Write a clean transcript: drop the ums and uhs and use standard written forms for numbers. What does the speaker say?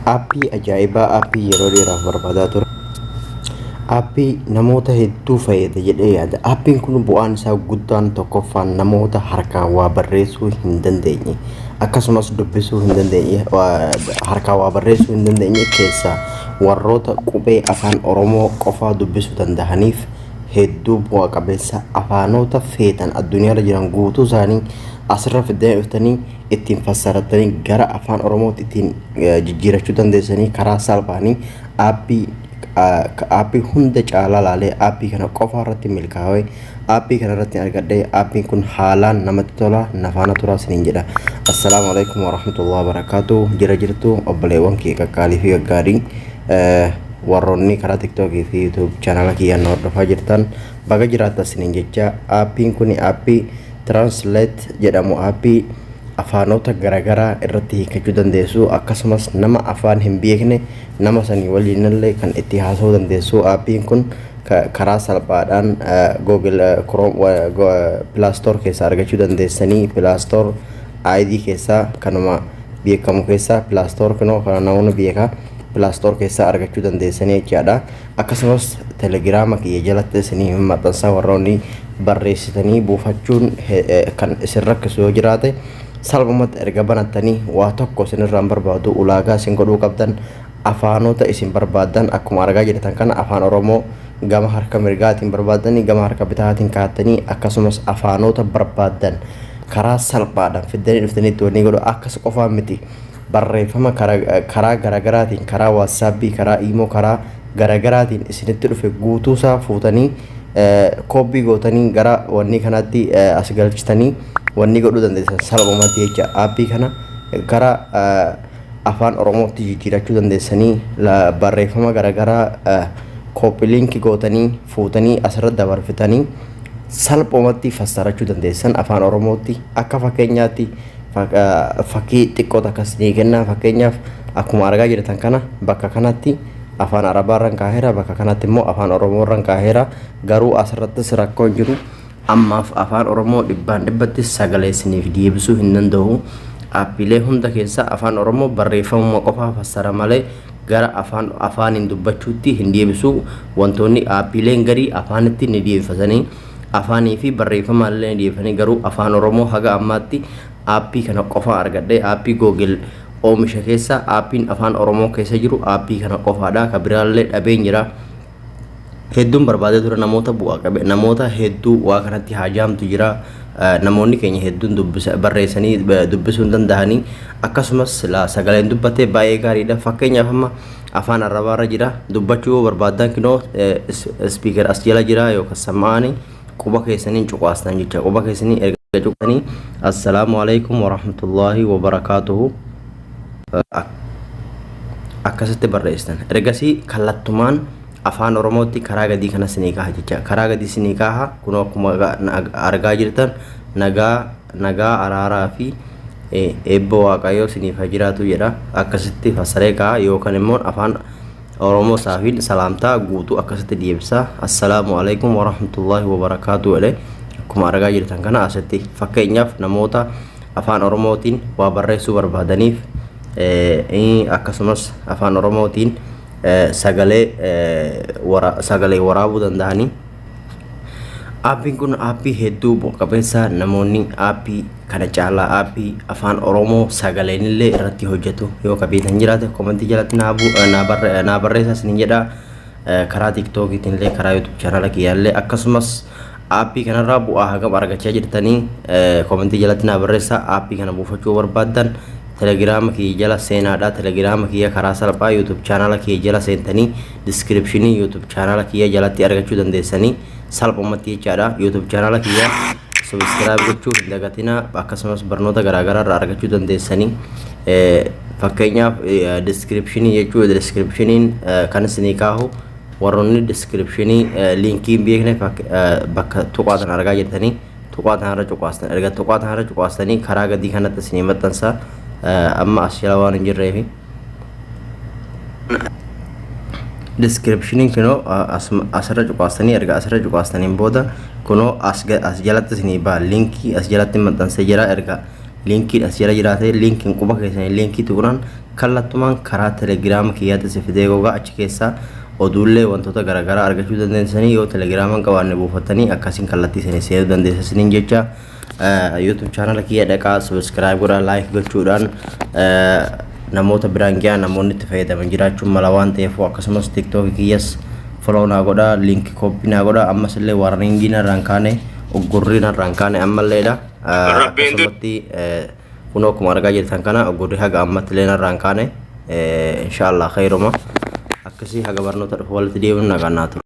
Aappii ajaa'ibaa, aappii yeroo dheeraaf barbaadaa ture. Aappii namoota hedduu fayyada jedhee yaada. Aappiin kun bu'aan isaa guddaan tokkoffaan namoota harkaan waa barreessuu hin dandeenye akkasumas dubbisuu hin dandeenye harkaan waa barreessuu hin dandeenye keessaa warroota qubee afaan Oromoo qofaa dubbisuu danda'aniif hedduu bu'aa qabeessa. Afaanota feetan addunyaarra jiran guutuu isaanii asirra fiddanii ittiin fassaratanii gara afaan Oromootti ittiin jijjiirachuu dandeessanii karaa salphaanii aappii hunda caalaa laalee aappii kana qofa irratti milkaa'ee aappii kana irratti argadhee aappiin kun haalaan namatti tola, nafaana turaa isiniin jedha. Assalaamu alaikum warahmatullahi wabarakatuh. Jira jirtu obboleewwan kee qaqqaalii fi gaggaarii warroonni karaa TikTokii fi YouTube channel kiyyaan hordofaa jirtan baga jiraattan isiniin jecha. Aappiin kun aappii Translate jedhamu, aappii afaanota garaagaraa irratti hiikachuu dandeessu akkasumas nama afaan hin beekne nama sanii waliinillee kan itti haasa'uu dandeessu. Aappiin kun karaa salphaadhaan Google Chrome Play Store keessaa argachuu dandeessanii. Play Store ID keessaa kanuma beekamu keessaa Play Store kana namoonni beekaa Play Store keessaa argachuu dandeessanii jechaadha. Akkasumas Telegram kiyya jalatti isinii maxxansaa warroonni barreessitanii buufachuun kan isin rakkisu yoo jiraate salphumatti erga banattanii waa tokko isinirraan barbaadu ulaagaa isin godhuu qabdan afaanota isin barbaadan akkuma argaa jirtan kana afaan Oromoo gama harka mirgaatiin barbaadanii gama harka bitaatiin kaa'attanii akkasumas afaanota barbaadan karaa salphaadhaan fiddanii dhuftanii wanni godhu akkas qofaa miti. Barreeffama karaa garaagaraatiin karaa WhatsApp, karaa Imo, karaa garaagaraatiin isinitti dhufe guutuusaa fuutanii koppii gootanii gara wanni kanatti as galchitanii wanni godhuu dandeessan salphumatti jecha. Aappii kana gara afaan Oromootti jijjiirachuu dandeessanii barreeffama garaagaraa koppii linkii gootanii fuutanii asirratti dabarfitanii salphumatti fassarachuu dandeessan afaan Oromootti. Akka fakkeenyaatti fakkii xiqqoota akkasii kennaa. Fakkeenyaaf akkuma argaa jirtan kana bakka kanatti afaan Arabaarraan kaa'eera, bakka kanatti immoo afaan Oromoorraan kaa'eera. Garuu asirrattis rakkoo hin jiru. Ammaaf afaan Oromoo dhibbaan dhibbatti sagalee isiniif deebisuu hin danda'u. Aappiilee hunda keessa afaan Oromoo barreeffamuma qofaa fassara malee gara afaaniin dubbachuutti hin deebisu. Wantoonni aappiileen garii afaanitti ni deebifatanii afaanii fi barreeffama illee ni deebifanii. Garuu afaan Oromoo haga ammaatti aappii kana qofa argadhee aappii Google oomisha keessa aappiin afaan Oromoo keessa jiru aappii kana qofaadha. Ka biraallee dhabeen jira. Hedduun barbaadee ture namoota bu'aa qabe namoota hedduu waa kanatti haajaamtu jira. Namoonni keenya hedduun barreessanii dubbisuu hin danda'anii akkasumas sagaleen dubbatee baay'ee gaariidha. Fakkeenyaaf amma afaan Arabaarra jira dubbachuu barbaadan kinoo speaker as jala jira yookaan samaanii quba keessaniin cuqaastan jecha. Quba keessanii erga cuqanii assalaamu alaikum warahmatullahi wabarakatuhu akkasitti barreessitan. Ergasii kallattumaan afaan Oromootti karaa gadii kana sinii kaha jecha. Karaa gadii sinii kaha kun akkuma argaa jirtan nagaa araaraa fi eebba waaqayyoo siniif haa jiraatu jedha. Akkasitti fassaree kaha yookaan immoo afaan Oromoo saafiin salaamtaa guutuu akkasitti deebisa. Assalaamu alaikum warahmatullahi wabarakatuhu jedhe akkuma argaa jirtan kana asitti. Fakkeenyaaf namoota afaan Oromootiin waa barreessuu barbaadaniif akkasumas afaan Oromootiin sagalee waraabuu danda'anii. Aappiin kun aappii hedduu bu'a qabeessa. Namoonni aappii kana caalaa aappii afaan Oromoo sagaleenillee irratti hojjetu yoo qabeetan jiraate komentii jalatti naa barreessaa isiniin jedha. Karaa TikTokiitiin illee karaa YouTube channel kiyyaallee akkasumas aappii kanarraa bu'aa hagam argachaa jirtanii komentii jalatti naa barreessaa. Aappii kana buufachuu barbaadan Telegram kiyya jala seenaadha. Telegram kiyya karaa salphaa YouTube channel kiyya jala seentanii descriptionii YouTube channel kiyya jalatti argachuu dandeessanii salphumatti jechaadha. YouTube channel kiyya subscribe gochuu hin dagatinaa. Akkasumas barnoota garaagaraa irraa argachuu dandeessanii. Fakkeenyaaf descriptionii jechuudha. Descriptioniin kan isinii kaahu warroonni descriptionii linkii hin beekne bakka tuqaatan argaa jirtanii tuqaatan irra cuqaastan. Erga tuqaatan irra cuqaastanii karaa gadii kanatti isinii maxxansa. Amma as jala waan hin jirreefi descriptioniin kunoo asirra cuqaastanii erga asirra cuqaastaniin booda kunoo as jalatti isinii ba'a linkii as jalatti maxxansee jira. Erga linkii asira jiraate linkiin quba keessanii linkii tuqnaan kallattumaan karaa telegiraama kiyyaatti si fidee gogaa achi keessaa oduulee wantoota garaagaraa argachuu dandeessanii yoo telegiraamaan qabaanne buufattanii akkasiin kallattii isinii seenuu dandeessaniin jecha YouTube channel kiyya dhaqaa subscribe godhaa like gochuudhaan namoota biraan ga'aa namoonni itti fayyadaman jiraachuun mala waan ta'eef akkasumas TikTok kiyyas follow naa godhaa link copy naa godhaa ammas illee warning narraan kaane oggurri narraan kaane ammalleedha akkasumatti kun akkuma argaa jirtan kana oggurri haga ammatti illee narraan kaane inshallah khayruma akkasii haga barnoota dhufu walitti deebiin nagaan naa tura.